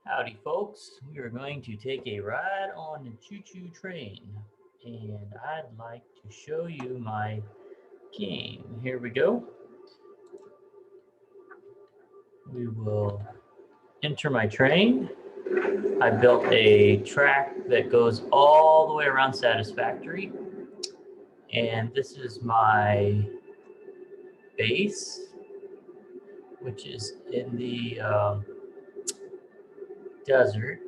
Howdy folks, we are going to take a ride on the choo-choo train and I'd like to show you my game. Here we go. We will enter my train. I built a track that goes all the way around Satisfactory, and this is my base, which is in the desert.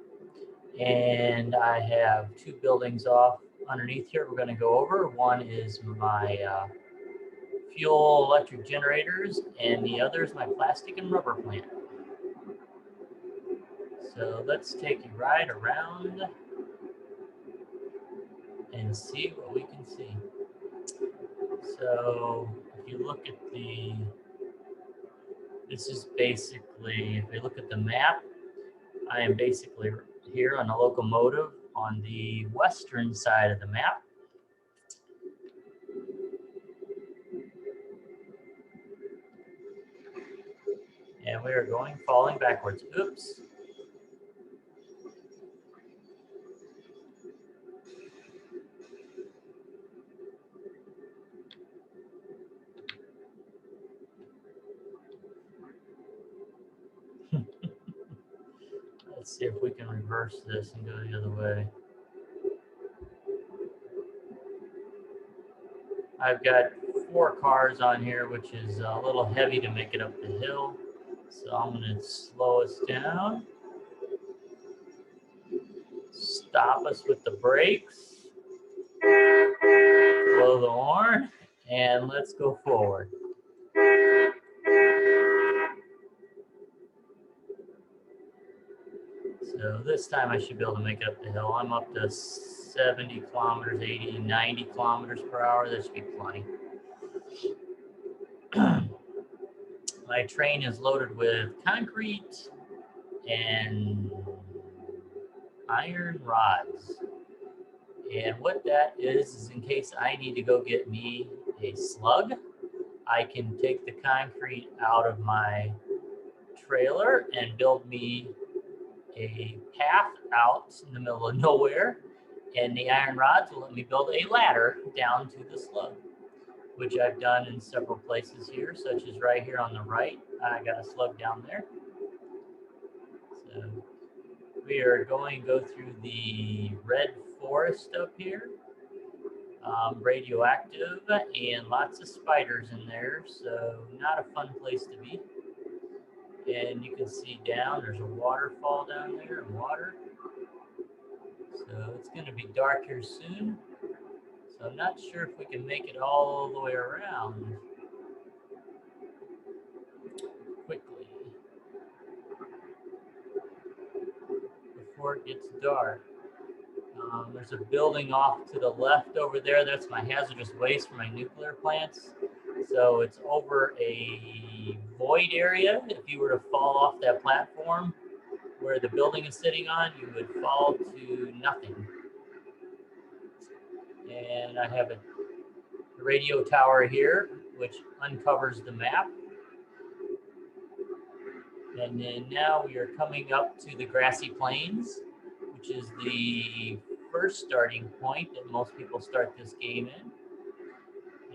And I have two buildings off underneath here we're going to go over. One is my fuel electric generators, and the other is my plastic and rubber plant. So let's take a ride around and see what we can see. So if you look at this is basically, if you look at the map, I am basically here on a locomotive on the western side of the map. And we are falling backwards. Oops. Let's see if we can reverse this and go the other way. I've got 4 cars on here, which is a little heavy to make it up the hill. So I'm going to slow us down. Stop us with the brakes. Blow the horn. And let's go forward. So this time I should be able to make it up the hill. I'm up to 70 kilometers, 80, 90 kilometers per hour. That should be plenty. My train is loaded with concrete and iron rods. And what that is in case I need to go get me a slug, I can take the concrete out of my trailer and build me a path out in the middle of nowhere, and the iron rods will let me build a ladder down to the slug, which I've done in several places here, such as right here on the right. I got a slug down there. So we are going to go through the red forest up here, radioactive, and lots of spiders in there, so not a fun place to be. And you can see down, there's a waterfall down there and water. So it's going to be dark here soon. So I'm not sure if we can make it all the way around quickly before it gets dark. There's a building off to the left over there. That's my hazardous waste for my nuclear plants. So it's over a void area. If you were to fall off that platform where the building is sitting on, you would fall to nothing. And I have a radio tower here, which uncovers the map. And then now we are coming up to the grassy plains, which is the first starting point that most people start this game in.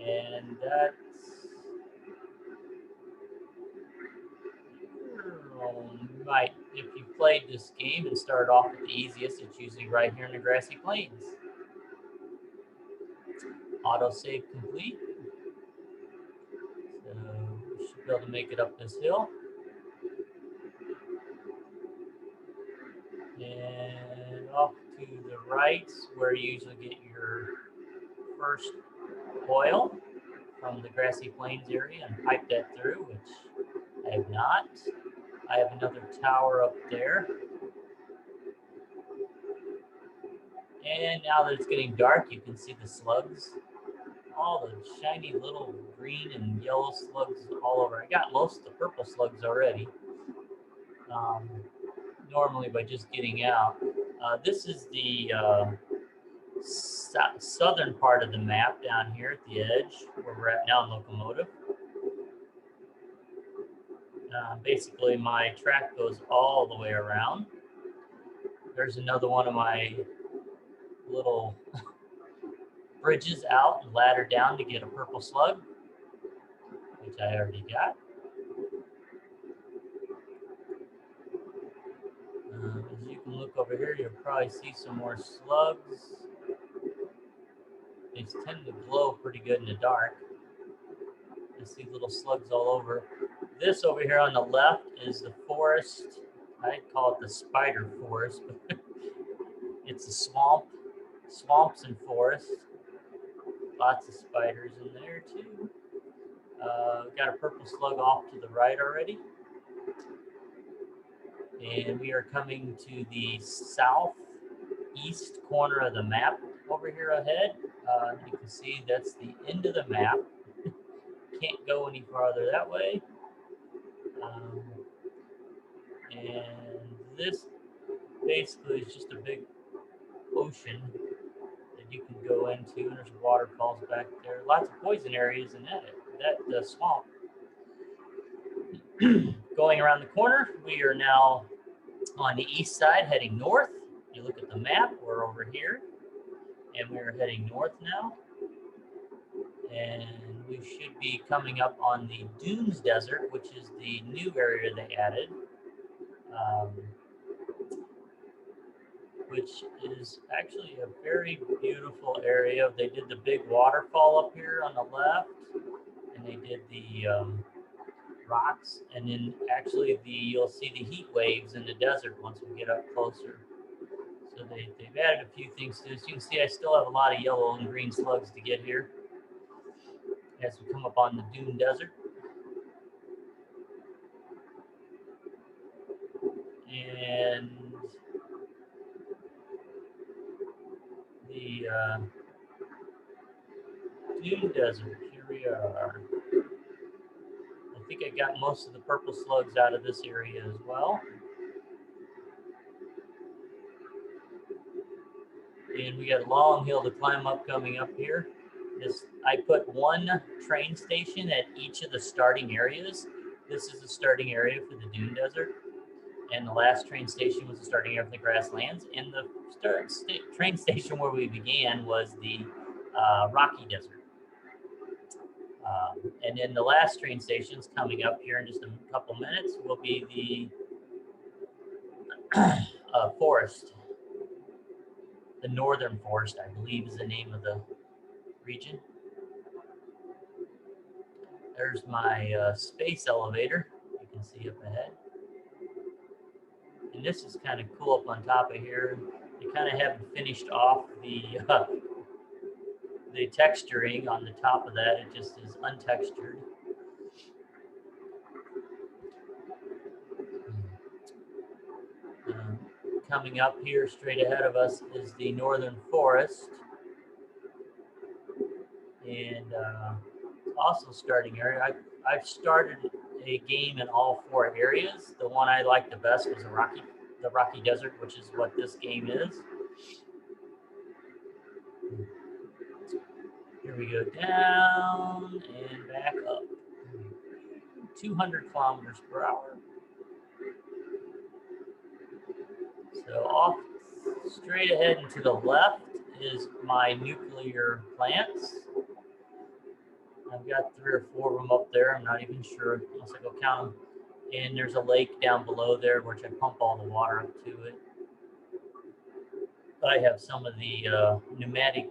And that's right. If you played this game and started off with the easiest, it's usually right here in the grassy plains. Autosave complete. So we should be able to make it up this hill. And off to the right, where you usually get your first oil from the grassy plains area and pipe that through, which I have not. I have another tower up there. And now that it's getting dark, you can see the slugs. All the shiny little green and yellow slugs all over. I got most of the purple slugs already. Normally by just getting out. This is the southern part of the map down here at the edge, where we're at now in Locomotive. Basically, my track goes all the way around. There's another one of my little bridges out and ladder down to get a purple slug, which I already got. As you can look over here, you'll probably see some more slugs. They tend to glow pretty good in the dark. I see little slugs all over. This over here on the left is the forest. I call it the spider forest, but it's a swamp, swamps and forest. Lots of spiders in there too. Got a purple slug off to the right already. And we are coming to the southeast corner of the map over here ahead. You can see that's the end of the map. Can't go any farther that way. And this basically is just a big ocean that you can go into, and there's waterfalls back there. Lots of poison areas in that swamp. Going around the corner, we are now on the east side heading north. You look at the map, we're over here, and we're heading north now. And we should be coming up on the Dunes Desert, which is the new area they added, which is actually a very beautiful area. They did the big waterfall up here on the left, and they did the rocks, and then actually you'll see the heat waves in the desert once we get up closer. So they've added a few things to this. You can see I still have a lot of yellow and green slugs to get here as we come up on the Dune Desert. And the Dune Desert, here we are. I think I got most of the purple slugs out of this area as well. And we got a long hill to climb up coming up here. I put one train station at each of the starting areas. This is the starting area for the Dune Desert. And the last train station was the starting area for the grasslands. And the train station where we began was the Rocky Desert. And then the last train stations coming up here in just a couple minutes will be the forest. The Northern Forest, I believe, is the name of the region. There's my space elevator you can see up ahead. And this is kind of cool up on top of here. They kind of haven't finished off the texturing on the top of that. It just is untextured. Coming up here straight ahead of us is the Northern Forest. And also starting area. I've started a game in all four areas. The one I liked the best was the Rocky Desert, which is what this game is. Here we go down and back up. 200 kilometers per hour. So off straight ahead and to the left is my nuclear plants. I've got 3 or 4 of them up there. I'm not even sure unless I go count them. And there's a lake down below there, which I pump all the water up to it. I have some of the pneumatic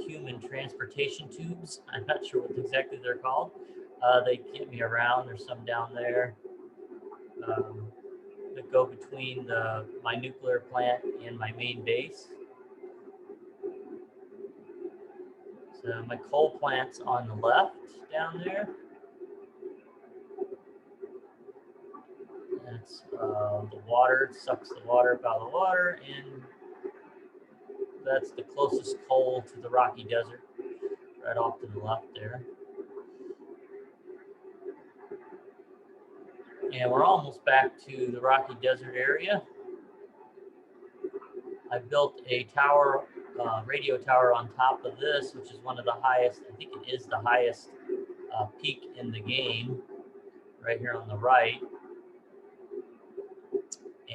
human transportation tubes. I'm not sure what exactly they're called. They get me around. There's some down there that go between my nuclear plant and my main base. So my coal plant's on the left down there. That's the water, sucks the water up out of the water, and that's the closest coal to the Rocky Desert, right off to the left there. And we're almost back to the Rocky Desert area. I built a tower, radio tower on top of this, which is one of the highest, I think it is the highest peak in the game, right here on the right.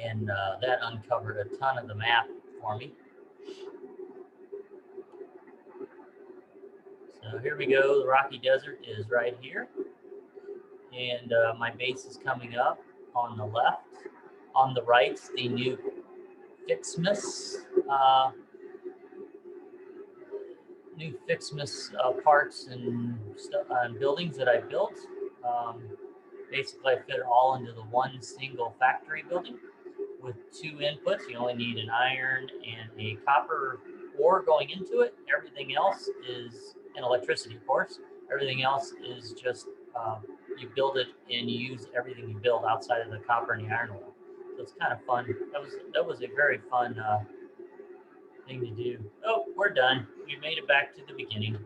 and that uncovered a ton of the map for me. So here we go. The Rocky Desert is right here, and my base is coming up on the left. On the right, the new Fixmas parts and stuff and buildings that I built. Basically, I fit it all into the one single factory building with 2 inputs. You only need an iron and a copper ore going into it. Everything else is, and electricity, of course. Everything else is just you build it and you use everything you build outside of the copper and the iron ore. So it's kind of fun. That was a very fun thing to do. Oh, we're done. We made it back to the beginning.